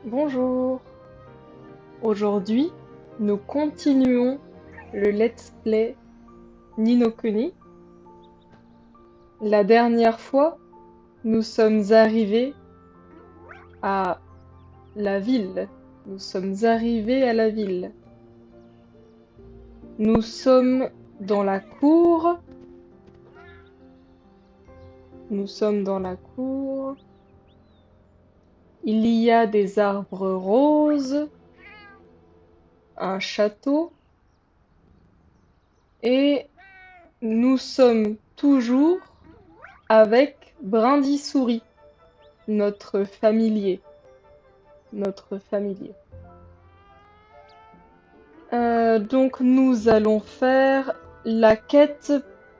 Bonjour. Aujourd'hui, nous continuons le let's play Ni no Kuni. La dernière fois, nous sommes arrivés à la ville. Nous sommes arrivés à la ville. Nous sommes dans la cour. Nous sommes dans la cour. Il y a des arbres roses, un château, et nous sommes toujours avec Brindis-Souris, notre familier. Donc nous allons faire la quête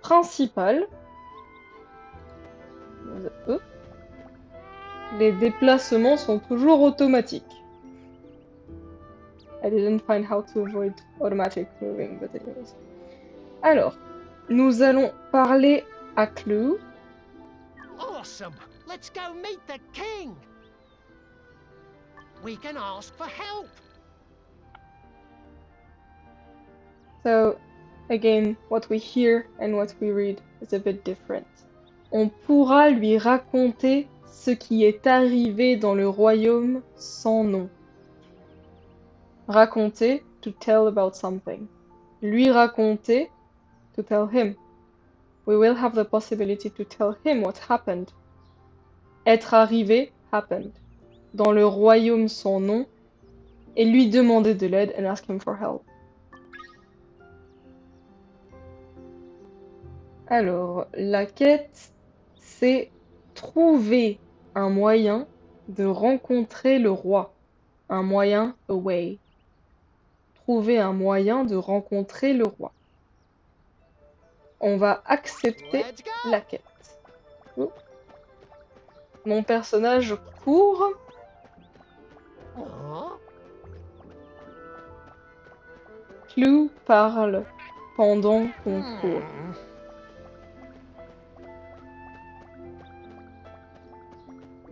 principale. Les déplacements sont toujours automatiques. I didn't find how to avoid automatic moving, but anyways. Alors, nous allons parler à Clou. Awesome! Let's go meet the king! We can ask for help! So, again, what we hear and what we read is a bit different. On pourra lui raconter ce qui est arrivé dans le royaume sans nom. Raconter, to tell about something. Lui raconter, to tell him. We will have the possibility to tell him what happened. Être arrivé, happened. Dans le royaume sans nom, et lui demander de l'aide and ask him for help. Alors, la quête, c'est trouver un moyen de rencontrer le roi. Un moyen, a way. Trouver un moyen de rencontrer le roi. On va accepter Let's go! la quête. Oh. Mon personnage court. Aw. Clou parle pendant qu'on court.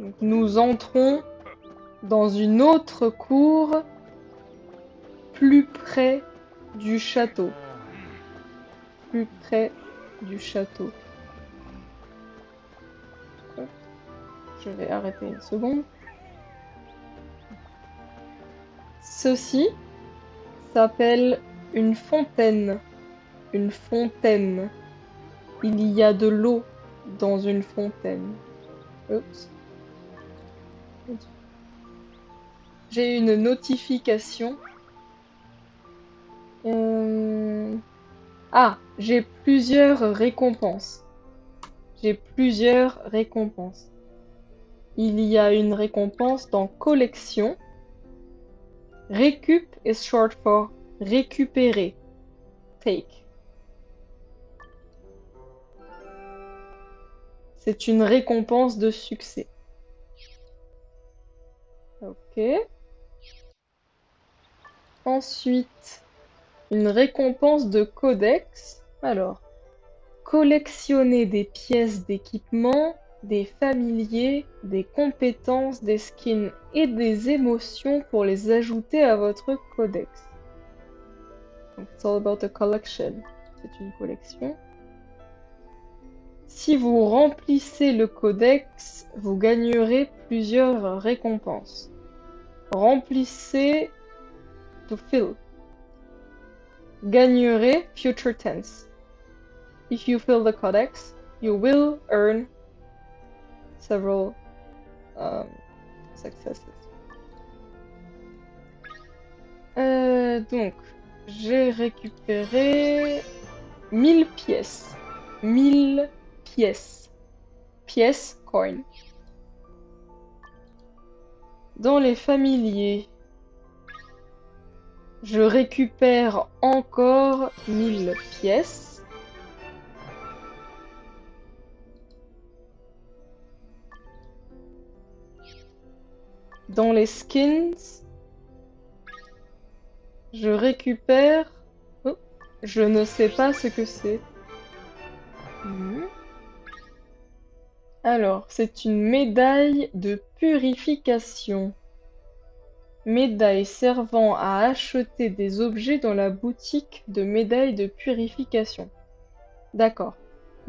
Donc, nous entrons dans une autre cour plus près du château. Plus près du château. Je vais arrêter une seconde. Ceci s'appelle une fontaine. Une fontaine. Il y a de l'eau dans une fontaine. Oups. J'ai une notification. Ah, j'ai plusieurs récompenses. J'ai plusieurs récompenses. Il y a une récompense dans collection. Récup is short for récupérer. Take. C'est une récompense de succès. Ok. Ensuite, une récompense de codex. Alors, collectionner des pièces d'équipement, des familiers, des compétences, des skins et des émotions pour les ajouter à votre codex. Donc, it's all about a collection. C'est une collection. Si vous remplissez le codex, vous gagnerez plusieurs récompenses. Remplissez to fill. Gagnerez future tense. If you fill the codex, you will earn several successes. Donc, j'ai récupéré 1000 pièces. 1000 pièces. Pièces, coin. Dans les familiers, je récupère encore 1000 pièces. Dans les skins, je récupère... Oh, je ne sais pas ce que c'est. Alors, c'est une médaille de purification. Médaille servant à acheter des objets dans la boutique de médailles de purification. D'accord.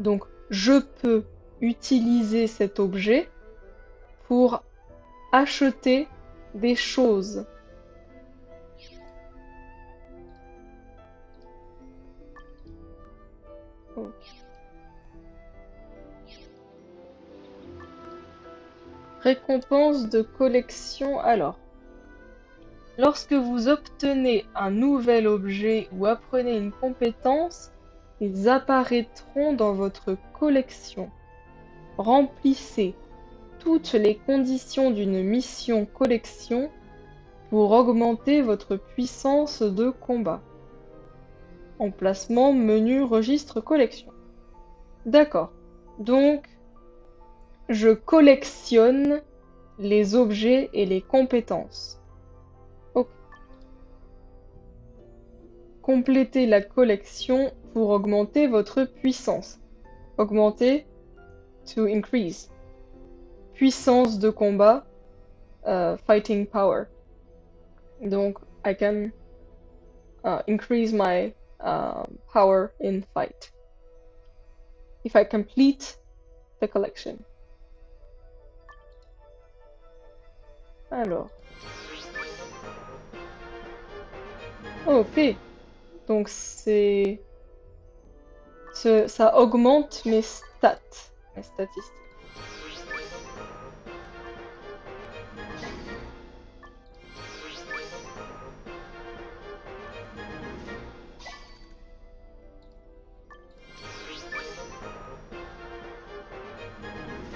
Donc, je peux utiliser cet objet pour acheter des choses. Oh. Récompense de collection. Alors, lorsque vous obtenez un nouvel objet ou apprenez une compétence, ils apparaîtront dans votre collection. Remplissez toutes les conditions d'une mission collection pour augmenter votre puissance de combat. Emplacement, menu, registre, collection. D'accord. Donc, je collectionne les objets et les compétences. Ok. Complétez la collection pour augmenter votre puissance. Augmenter, to increase. Puissance de combat, fighting power. Donc, I can increase my power in fight if I complete the collection. Alors. Ok. Donc c'est... Ça augmente mes stats, mes statistiques.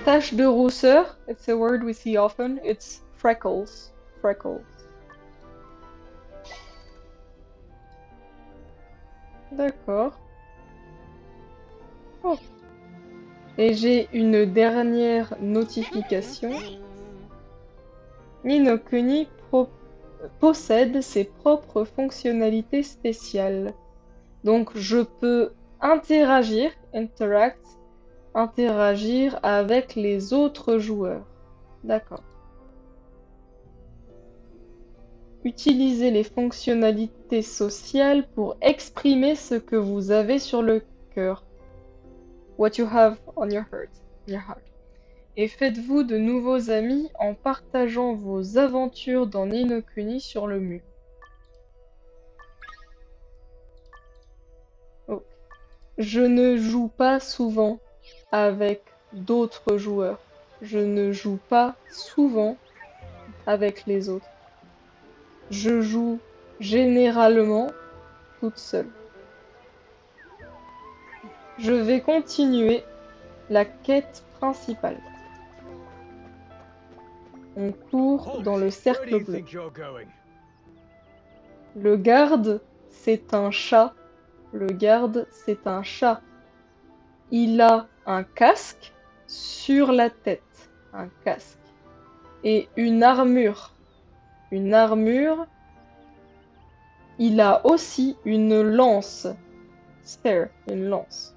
Tache de rousseur, it's a word we see often, it's freckles. Freckles. D'accord. Oh. Et j'ai une dernière notification. Ni no Kuni possède ses propres fonctionnalités spéciales. Donc je peux interagir, interagir avec les autres joueurs. D'accord. Utilisez les fonctionnalités sociales pour exprimer ce que vous avez sur le cœur. What you have on your heart. Et faites-vous de nouveaux amis en partageant vos aventures dans Ni no Kuni sur le mur. Oh. Je ne joue pas souvent avec d'autres joueurs. Je ne joue pas souvent avec les autres. Je joue généralement toute seule. Je vais continuer la quête principale. On court dans le cercle bleu. Le garde, c'est un chat. Le garde, c'est un chat. Il a un casque sur la tête. Un casque. Et une armure. Une armure. Il a aussi une lance. Spear, une lance.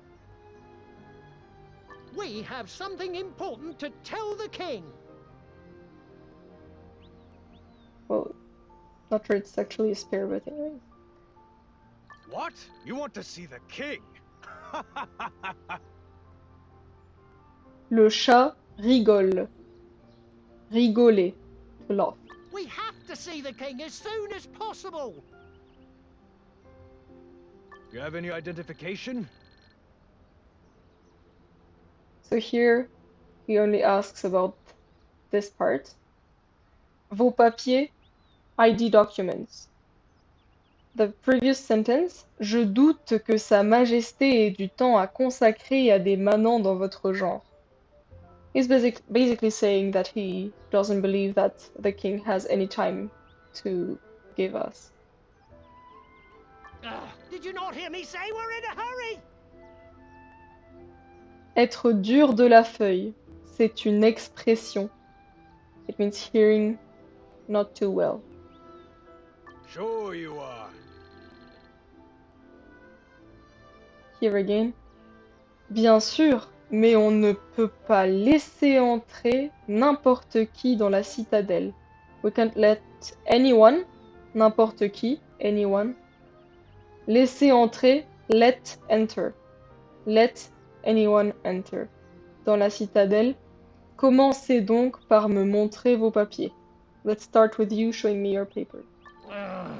We have something important to tell the king. Well, not sure it's actually a spear, but anyway. What? You want to see the king? Le chat rigole. Rigoler. To laugh. We have to see the king as soon as possible. You have any identification? So here, he only asks about this part. Vos papiers, ID documents. The previous sentence, je doute que Sa Majesté ait du temps à consacrer à des manants dans votre genre. He's basically saying that he doesn't believe that the king has any time to give us. Did you not hear me say we're in a hurry? Être dur de la feuille, c'est une expression. It means hearing not too well. Sure you are. Here again. Bien sûr, mais on ne peut pas laisser entrer n'importe qui dans la citadelle. We can't let anyone, n'importe qui, anyone, laisser entrer, let enter. Let anyone enter. Dans la citadelle, commencez donc par me montrer vos papiers. Let's start with you showing me your paper.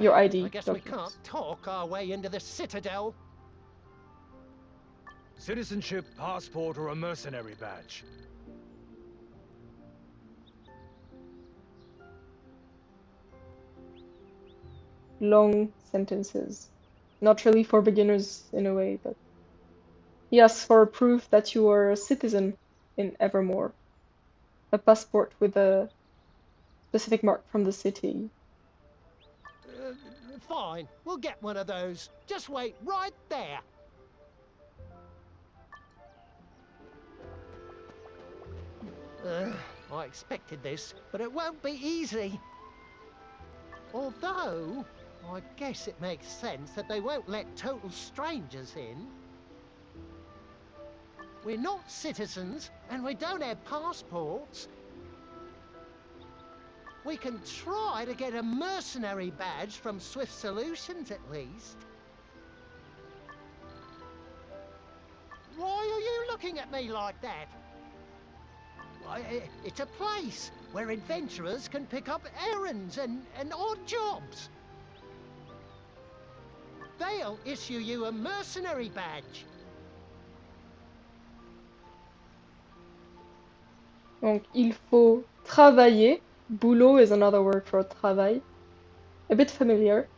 Your ID I guess we documents. can't talk our way into the Citadel. Citizenship, passport, or a mercenary badge? Long sentences. Not really for beginners in a way, but he asks for proof that you are a citizen in Evermore. A passport with a specific mark from the city. Fine, we'll get one of those. Just wait right there. I expected this, but it won't be easy. Although, I guess it makes sense that they won't let total strangers in. We're not citizens, and we don't have passports. We can try to get a mercenary badge from Swift Solutions, at least. Why are you looking at me like that? It's a place where adventurers can pick up errands and odd jobs. They'll issue you a mercenary badge. Donc il faut travailler. Boulot is another word for travail. A bit familiar.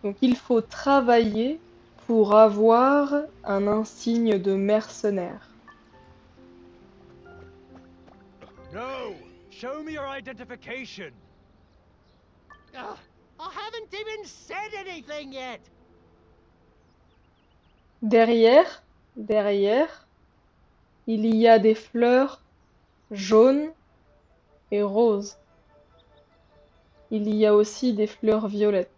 Donc il faut travailler pour avoir un insigne de mercenaire. No! Show me your identification! Ugh, I haven't even said anything yet. Derrière, il y a des fleurs jaunes et roses. Il y a aussi des fleurs violettes.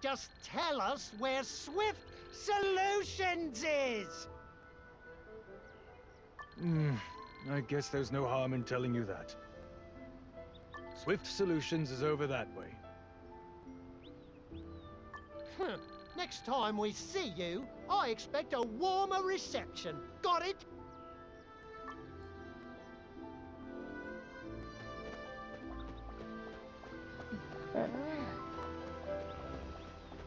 Just tell us where Swift Solutions is. I guess there's no harm in telling you that. Swift Solutions is over that way. Next time we see you, I expect a warmer reception. Got it?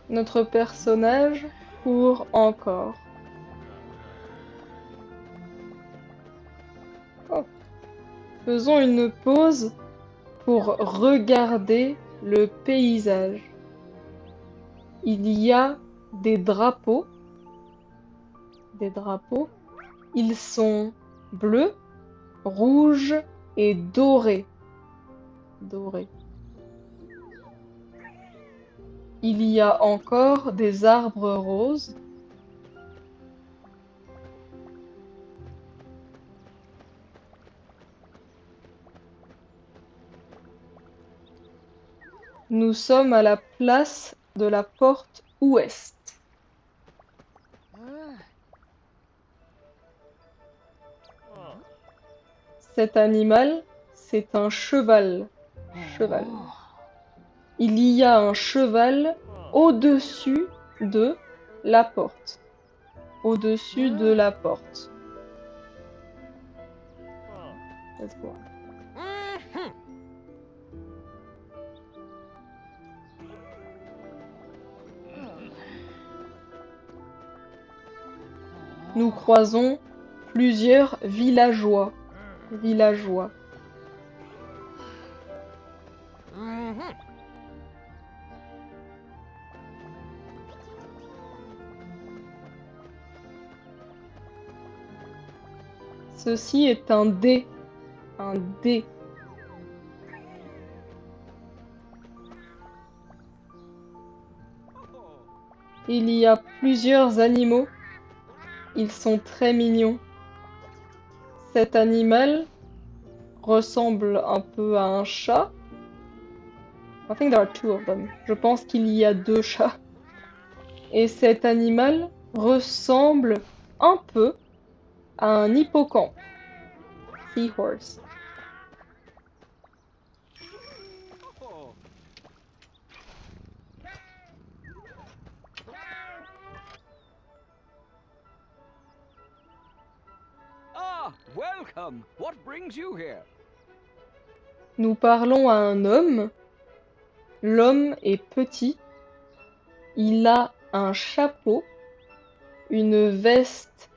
Notre personnage court encore. Oh. Faisons une pause pour regarder le paysage. Il y a des drapeaux. Des drapeaux. Ils sont bleus, rouges et dorés. Dorés. Il y a encore des arbres roses. Nous sommes à la place de la porte ouest. Cet animal, c'est un cheval. Cheval. Il y a un cheval au-dessus de la porte. Au-dessus de la porte. Let's go. Nous croisons plusieurs villageois. Villageois. Ceci est un dé. Un dé. Il y a plusieurs animaux. Ils sont très mignons. Cet animal ressemble un peu à un chat. I think there are two of them. Je pense qu'il y a deux chats. Et cet animal ressemble un peu à un hippocampe. Seahorse. Ah, welcome. What brings you here? Nous parlons à un homme. L'homme est petit. Il a un chapeau, une veste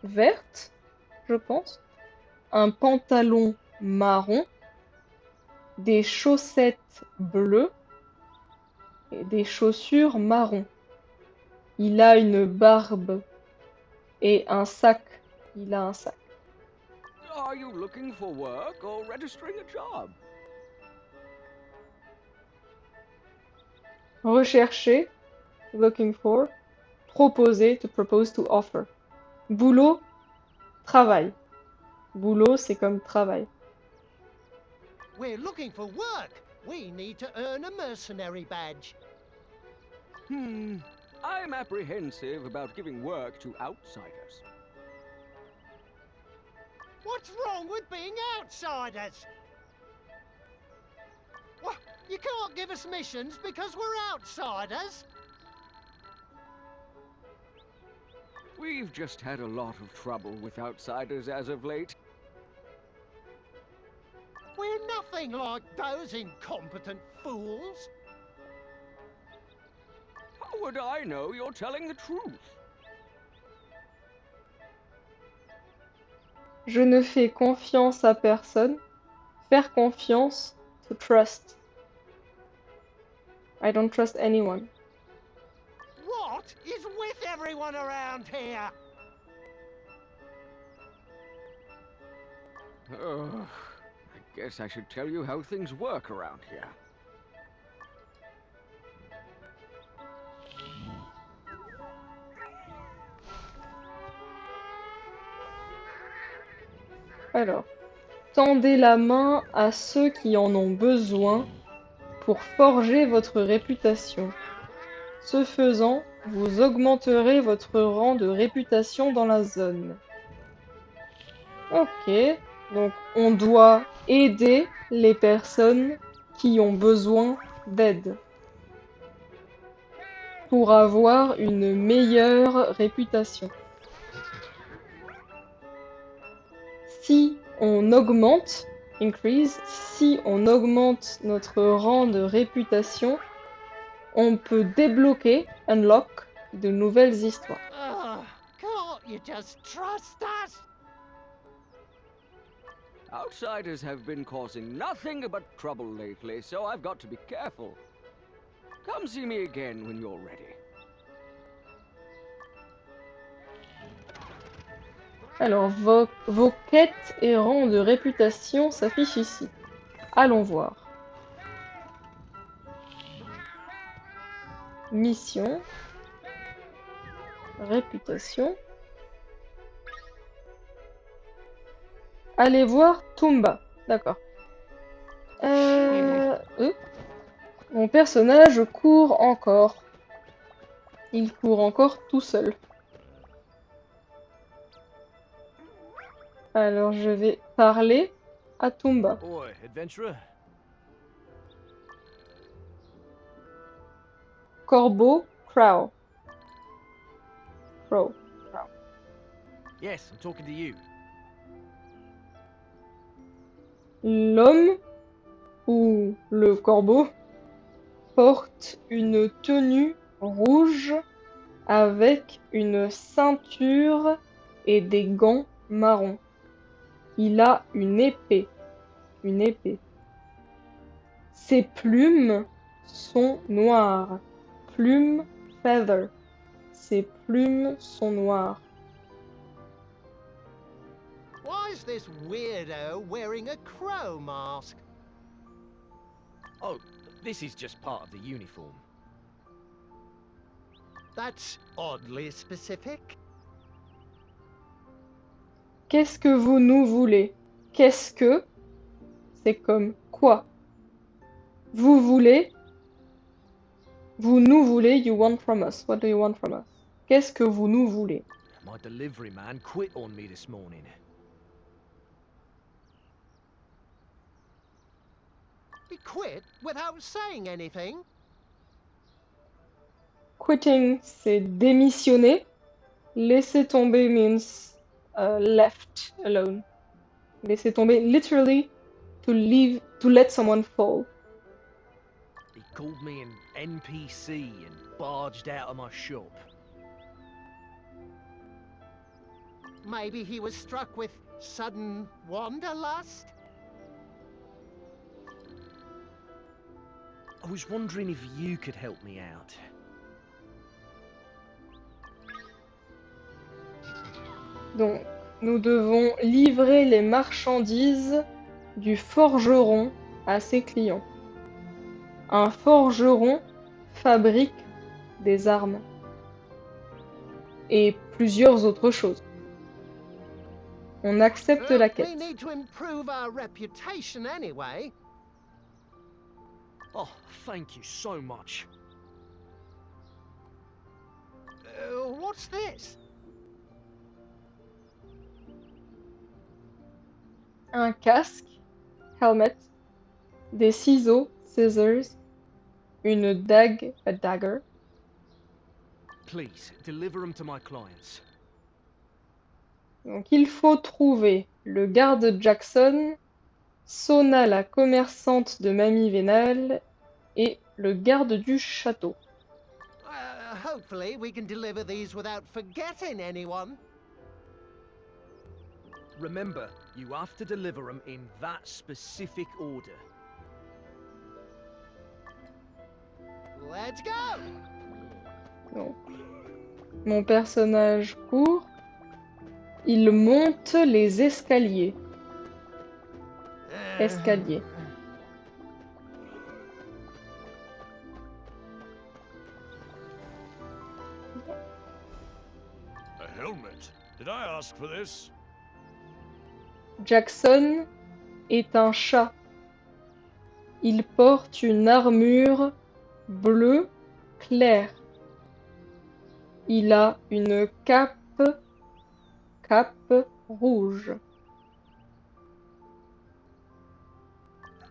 verte, je pense, un pantalon marron, des chaussettes bleues et des chaussures marron. Il a une barbe et un sac. Il a un sac. Are you looking for work or registering a job? Rechercher, looking for, proposer, to propose, to offer. Boulot, travail. Boulot, c'est comme travail. We're looking for work. We need to earn a mercenary badge. I'm apprehensive about giving work to outsiders. What's wrong with being outsiders? What? You can't give us missions because we're outsiders? We've just had a lot of trouble with outsiders as of late. We're nothing like those incompetent fools. How would I know you're telling the truth? Je ne fais confiance à personne. Faire confiance, to trust. I don't trust anyone. What is with everyone around here? I guess I should tell you how things work around here. Alors, tendez la main à ceux qui en ont besoin pour forger votre réputation. Ce faisant, vous augmenterez votre rang de réputation dans la zone. Ok, donc on doit aider les personnes qui ont besoin d'aide pour avoir une meilleure réputation. Si on augmente, increase, si on augmente notre rang de réputation, on peut débloquer, unlock, de nouvelles histoires. Ugh, can't you just trust us? Outsiders have been causing nothing but trouble lately, so I've got to be careful. Come see me again when you're ready. Alors, vos quêtes et rangs de réputation s'affichent ici. Allons voir. Mission. Réputation. Allez voir Tumba. D'accord. Mon personnage court encore. Il court encore tout seul. Alors je vais parler à Tumba. Oi, adventurer. Corbeau, crow. Crow. Yes, I'm talking to you. L'homme ou le corbeau porte une tenue rouge avec une ceinture et des gants marrons. Il a une épée. Une épée. Ses plumes sont noires. Plumes, feather. Ses plumes sont noires. Why is this weirdo wearing a crow mask? Oh, this is just part of the uniform. That's oddly specific. Qu'est-ce que vous nous voulez? Qu'est-ce que? C'est comme quoi? Vous voulez? Vous nous voulez? You want from us. What do you want from us? Qu'est-ce que vous nous voulez? My delivery man quit on me this morning. He quit without saying anything. Quitting, c'est démissionner. Laisser tomber means left alone. Laisser tomber, literally, to let someone fall. He called me an NPC and barged out of my shop. Maybe he was struck with sudden wanderlust? I was wondering if you could help me out. Donc, nous devons livrer les marchandises du forgeron à ses clients. Un forgeron fabrique des armes et plusieurs autres choses. On accepte la We quête. need to improve our reputation anyway. Oh, thank you so much. What's this? Un casque, helmet, des ciseaux, scissors, une dague, a dagger, Please, deliver them to my clients. donc il faut trouver le garde Jackson, Sona la commerçante de Mamie Vénal et le garde du château. Hopefully we can deliver these without forgetting anyone. Remember, you have to deliver them in that specific order. Let's go! Donc, mon personnage court, il monte les escaliers. Escalier. A helmet? Did I ask for this? Jackson est un chat. Il porte une armure bleue claire. Il a une cape rouge.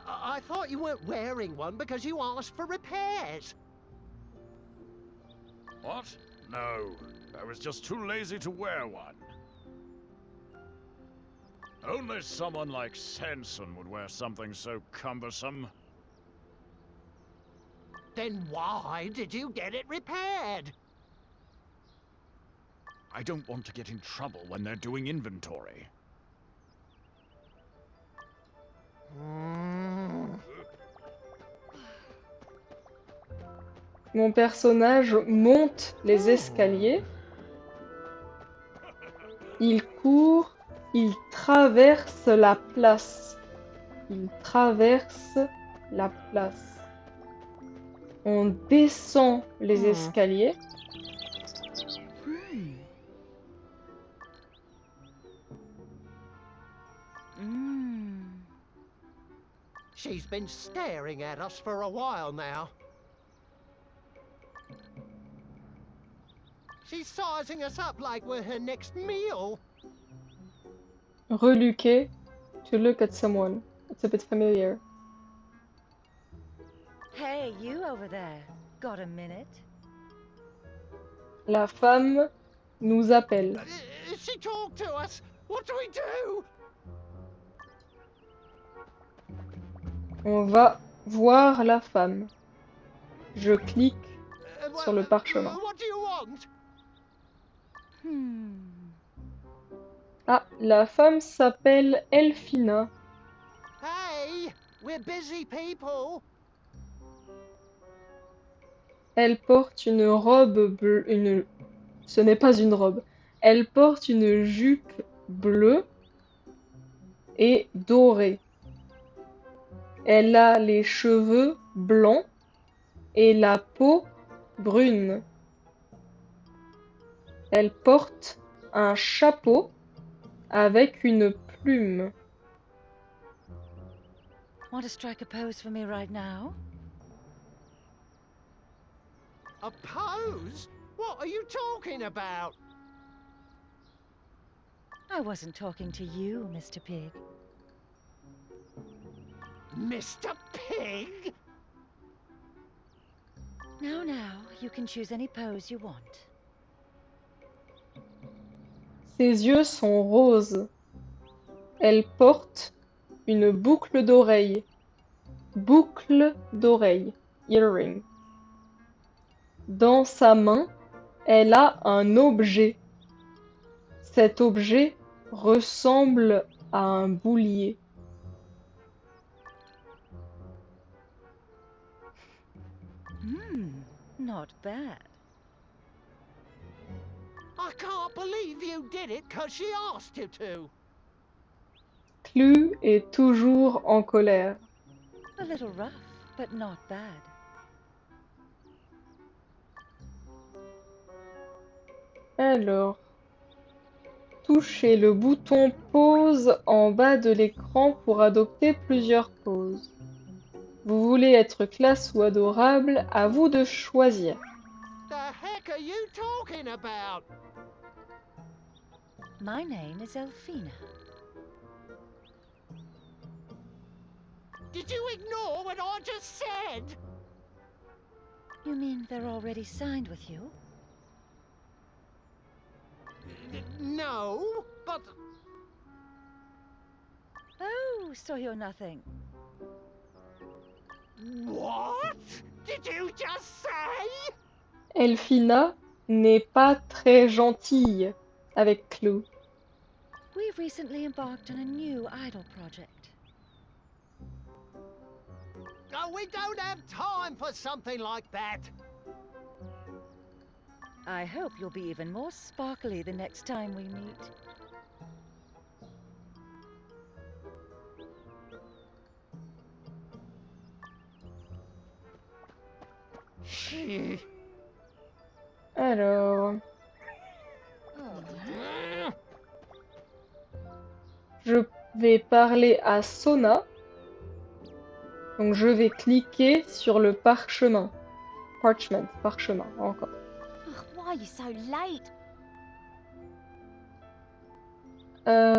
I thought you weren't wearing one because you asked for repairs. What? No, I was just too lazy to wear one. Only someone like Sanson would wear something so cumbersome. Then why did you get it repaired? I don't want to get in trouble when they're doing inventory. Mon personnage monte les escaliers. Il court, il traverse la place. Il traverse la place. On descend les escaliers. She's been staring at us for a while now. She's sizing us up like we're her next meal. Reluquer, to look at someone. It's a bit familiar. Hey, you over there. Got a minute? La femme nous appelle. She talked to us. What do we do? On va voir la femme. Je clique sur le parchemin. What do you want? Ah, la femme s'appelle Elfina. Hey, we're busy people. Elle porte une robe bleue. Ce n'est pas une robe. Elle porte une jupe bleue et dorée. Elle a les cheveux blancs et la peau brune. Elle porte un chapeau avec une plume. Want to strike a pose for me right now? A pose? What are you talking about? I wasn't talking to you, Mr. Pig. Mr. Pig? Now, you can choose any pose you want. Ses yeux sont roses. Elle porte une boucle d'oreille. Boucle d'oreille. Earring. Dans sa main, elle a un objet. Cet objet ressemble à un boulier. Not bad. I can't believe you did it 'cause she asked you to. Clu est toujours en colère. A little rough, but not bad. Alors, touchez le bouton pause en bas de l'écran pour adopter plusieurs poses. Vous voulez être classe ou adorable, à vous de choisir. The heck are you talking about? My name is Elfina. Did you ignore what I just said? You mean they're already signed with you? No, but Oh, so you're nothing. what? Did you just say? Elfina n'est pas très gentille avec Clou. We've recently embarked on a new idol project. Oh, we don't have time for something like that. I hope you'll be even more sparkly the next time we meet. Alors, je vais parler à Sona. Donc je vais cliquer sur le parchemin. Parchment, parchemin, encore. Ugh, why are you so late?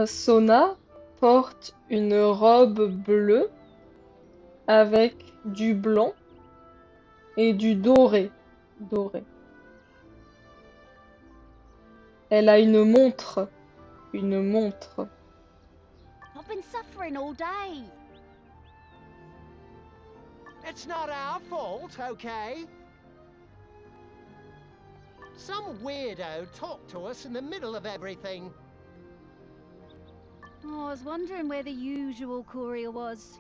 Sona porte une robe bleue avec du blanc et du doré. Doré. Elle a une montre. Une montre. I've been suffering all day. It's not our fault, okay? Some weirdo talked to us in the middle of everything. Oh, I was wondering where the usual courier was.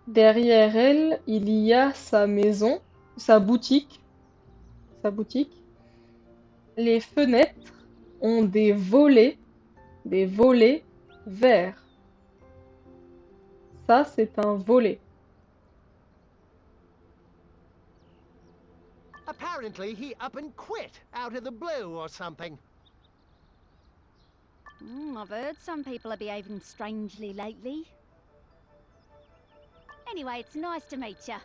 Derrière elle, il y a sa maison, sa boutique. Sa boutique. Les fenêtres ont des volets verts. Ça, c'est un volet. Apparently he up and quit out of the blue or something. I've heard some people are behaving strangely lately. Anyway, it's nice to meet ya.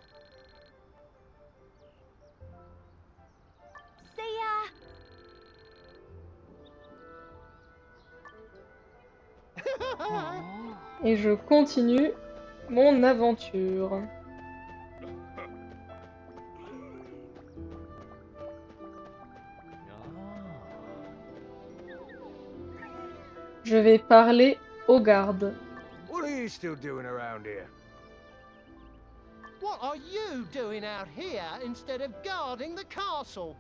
See ya! Et je continue mon aventure. Je vais parler aux gardes. What are you still doing around here? What are you doing out here instead of guarding the castle?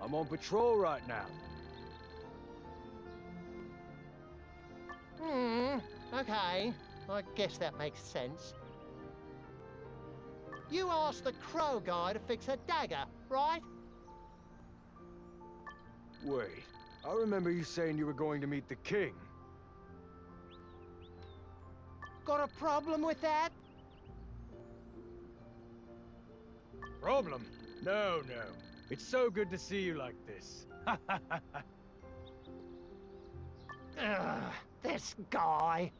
I'm on patrol right now. Okay. I guess that makes sense. You asked the crow guy to fix a dagger, right? Wait, I remember you saying you were going to meet the king. Got a problem with that? Problem? No, no. It's so good to see you like this. Ugh, this guy.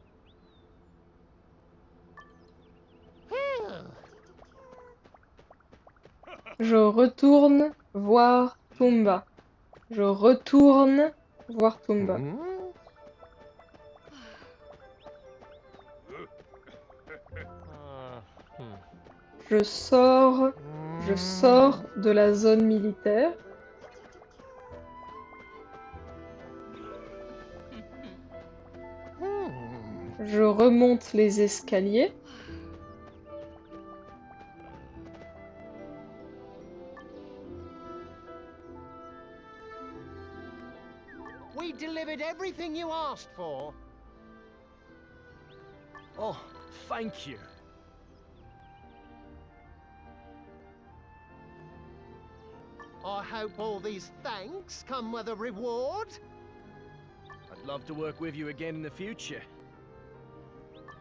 Je retourne voir Tumba. Je retourne voir Tumba. Je sors, je Je sors de la zone militaire. Je remonte les escaliers. We delivered everything you asked for. Oh, thank you. I hope all these thanks come with a reward. I'd love to work with you again in the future.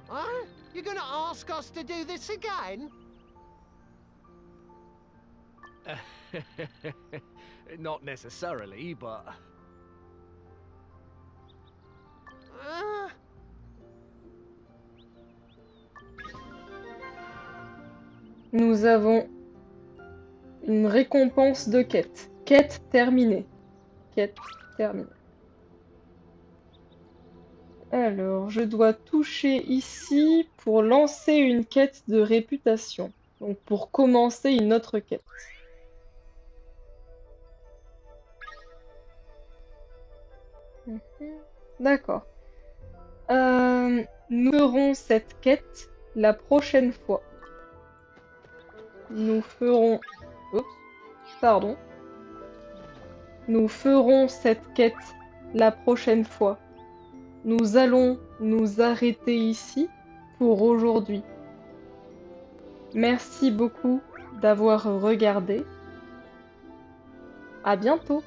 Huh? You're gonna ask us to do this again? Not necessarily, but... Nous avons une récompense de quête. Quête terminée. Quête terminée. Alors, je dois toucher ici pour lancer une quête de réputation. Donc, pour commencer une autre quête. D'accord. Nous ferons cette quête la prochaine fois. Nous ferons... Oups, pardon. Nous ferons cette quête la prochaine fois. Nous allons nous arrêter ici pour aujourd'hui. Merci beaucoup d'avoir regardé. À bientôt.